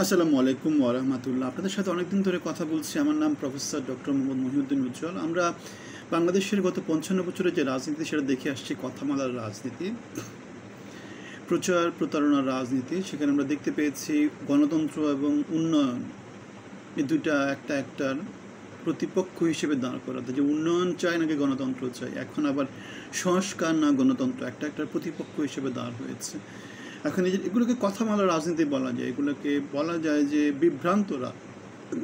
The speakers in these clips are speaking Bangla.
আসসালামু আলাইকুম ওয়া রাহমাতুল্লাহ। আপনাদের সাথে অনেকদিন ধরে কথা বলছি। আমার নাম প্রফেসর ডক্টর মোহাম্মদ মহিউদ্দিন উজ্জ্বল। আমরা বাংলাদেশের গত ৫৫ বছরের যে রাজনীতি সেটা দেখে আসছি, কথামালার রাজনীতি, প্রচার প্রতারণার রাজনীতি। সেখানে আমরা দেখতে পেয়েছি গণতন্ত্র এবং উন্নয়ন এই দুইটা একটার প্রতিপক্ষ হিসেবে দাঁড় করাতে, যে উন্নয়ন চাই নাকি গণতন্ত্র চাই, এখন আবার সংস্কার না গণতন্ত্র, একটার প্রতিপক্ষ হিসেবে দাঁড় হয়েছে। এখন এগুলোকে কথামালা রাজনীতি বলা যায়, এগুলোকে বলা যায় যে বিভ্রান্তরা।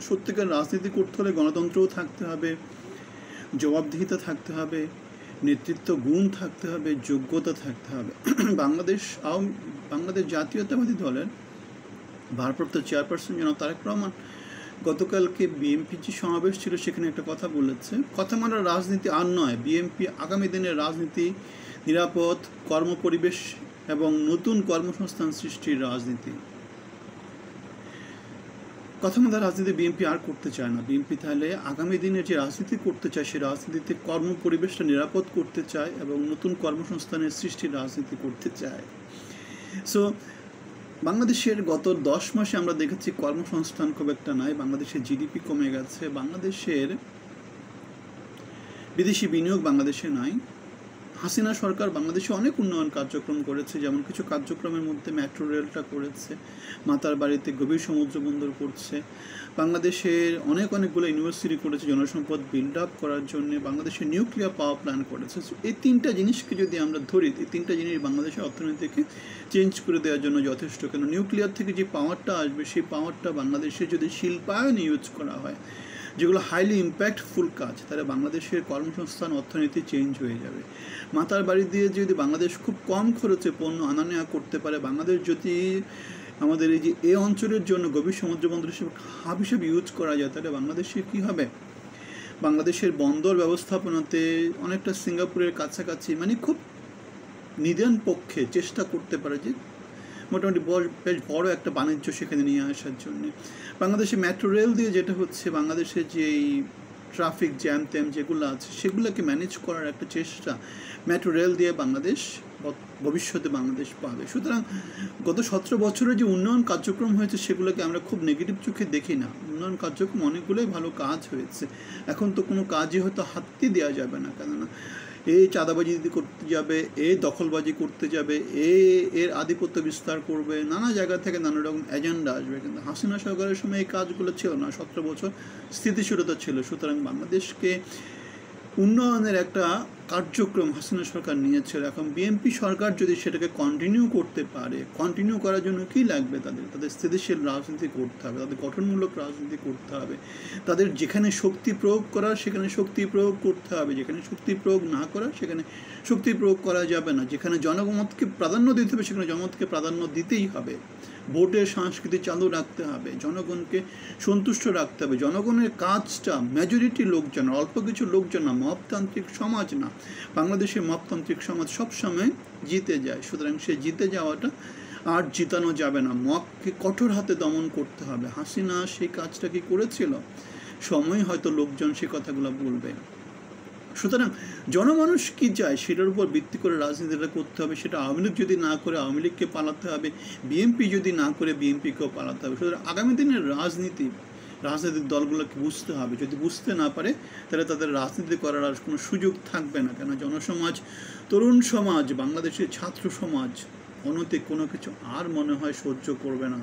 সত্যিকার রাজনীতি করতে হলে গণতন্ত্রও থাকতে হবে, জবাবদিহিতা থাকতে হবে, নেতৃত্ব গুণ থাকতে হবে, যোগ্যতা থাকতে হবে। বাংলাদেশ জাতীয়তাবাদী দলের ভারপ্রাপ্ত চেয়ারপারসন জনাব তারেক রহমান গতকালকে বিএনপির যে সমাবেশ ছিল সেখানে একটা কথা বলেছে, কথামালার রাজনীতি আর নয়, বিএনপি আগামী দিনের রাজনীতি নিরাপদ কর্মপরিবেশ এবং নতুন কর্মসংস্থান সৃষ্টির রাজনীতি। কথামালার রাজনীতি বিএনপি আর করতে চায় না। বিএনপি তাহলে আগামী দিনে যে রাজনীতি করতে চায় সেই রাজনীতিতে কর্মপরিবেশটা নিরাপদ করতে চায় এবং নতুন কর্মসংস্থানের সৃষ্টির রাজনীতি করতে চায়। সো বাংলাদেশের গত 10 মাসে আমরা দেখেছি কর্মসংস্থান খুব একটা নাই, বাংলাদেশের জিডিপি কমে গেছে, বাংলাদেশের বিদেশি বিনিয়োগ বাংলাদেশে নাই। হাসিনা সরকার বাংলাদেশে অনেক উন্নয়ন কার্যক্রম করেছে, যেমন কিছু কার্যক্রমের মধ্যে মেট্রো রেলটা করেছে, মাতার বাড়িতে গভীর সমুদ্র বন্দর করছে, বাংলাদেশের অনেকগুলো ইউনিভার্সিটি করেছে জনসম্পদ বিল্ড আপ করার জন্য, বাংলাদেশের নিউক্লিয়ার পাওয়ার প্ল্যান্ট করেছে। এই তিনটা জিনিসকে যদি আমরা ধরি, এই তিনটা জিনিস বাংলাদেশের অর্থনীতিকে চেঞ্জ করে দেওয়ার জন্য যথেষ্ট। কেন নিউক্লিয়ার থেকে যে পাওয়ারটা আসবে সেই পাওয়ারটা বাংলাদেশে যদি শিল্পায়নে ইউজ করা হয়, যেগুলো হাইলি ইম্প্যাক্টফুল কাজ, তাহলে বাংলাদেশের কর্মসংস্থান অর্থনীতি চেঞ্জ হয়ে যাবে। মাতার বাড়ি দিয়ে যদি বাংলাদেশ খুব কম খরচে পণ্য আনা নেওয়া করতে পারে, বাংলাদেশ যদি আমাদের এই অঞ্চলের জন্য গভীর সমুদ্র বন্দর হিসেবে হাব হিসেবে ইউজ করা যায়, তাহলে বাংলাদেশে কী হবে? বাংলাদেশের বন্দর ব্যবস্থাপনাতে অনেকটা সিঙ্গাপুরের কাছাকাছি, মানে খুব নিদেন পক্ষে চেষ্টা করতে পারে যে মোটামুটি বেশ বড় একটা বাণিজ্য সেখানে নিয়ে আসার জন্য। বাংলাদেশে মেট্রো রেল দিয়ে যেটা হচ্ছে, বাংলাদেশের যে ট্রাফিক জ্যাম ট্যাম যেগুলো আছে সেগুলোকে ম্যানেজ করার একটা চেষ্টা মেট্রো রেল দিয়ে বাংলাদেশ ভবিষ্যতে বাংলাদেশ পাবে। সুতরাং গত 17 বছরের যে উন্নয়ন কার্যক্রম হয়েছে সেগুলোকে আমরা খুব নেগেটিভ চোখে দেখি না। উন্নয়ন কার্যক্রম অনেকগুলোই ভালো কাজ হয়েছে। এখন তো কোনো কাজই হয়তো হাতটি দেওয়া যাবে না, কেননা চাঁদাবাজি করতে যাবে, দখলবাজি করতে যাবে, এর আধিপত্য বিস্তার করবে, নানা জায়গা থেকে নানা রকম এজেন্ডা আসবে। কিন্তু হাসিনা সরকারের সময় এই কাজগুলো ছিল না, 17 বছর স্থিতিশীলতা ছিল। সুতরাং বাংলাদেশকে উন্নয়নের একটা কার্যক্রম হাসিনা সরকার নিয়েছিল। এখন বিএনপি সরকার যদি সেটাকে কন্টিনিউ করতে পারে, কন্টিনিউ করার জন্য কী লাগবে? তাদের স্থিতিশীল রাজনীতি করতে হবে, তাদের গঠনমূলক রাজনীতি করতে হবে, তাদের যেখানে শক্তি প্রয়োগ করার সেখানে শক্তি প্রয়োগ করতে হবে, যেখানে শক্তি প্রয়োগ না করার সেখানে শক্তি প্রয়োগ করা যাবে না, যেখানে জনমতকে প্রাধান্য দিতে হবে সেখানে জনমতকে প্রাধান্য দিতেই হবে, ভোটের সংস্কৃতি চালু রাখতে হবে, জনগণকে সন্তুষ্ট রাখতে হবে। জনগণের কাজটা মেজরিটি লোকজন, অল্প কিছু লোকজন না, মপতান্ত্রিক সমাজ না। বাংলাদেশের মপতান্ত্রিক সমাজ সবসময় জিতে যায়। সুতরাং সে জিতে যাওয়াটা আর জিতানো যাবে না, মপকে কঠোর হাতে দমন করতে হবে। হাসিনা সেই কাজটা কি করেছিল? সময় হয়তো লোকজন সে কথাগুলো বলবে। সুতরাং জনমানুষ কী চায় সেটার উপর ভিত্তি করে রাজনীতিটা করতে হবে। সেটা আওয়ামী লীগ যদি না করে আওয়ামী লীগকে পালাতে হবে, বিএনপি যদি না করে বিএনপিকেও পালাতে হবে। সুতরাং আগামী দিনের রাজনৈতিক দলগুলোকে বুঝতে হবে। যদি বুঝতে না পারে তাহলে তাদের রাজনীতি করার আর কোনো সুযোগ থাকবে না। কেন জনসমাজ, তরুণ সমাজ, বাংলাদেশের ছাত্র সমাজ অনৈতিক কোনো কিছু আর মনে হয় সহ্য করবে না।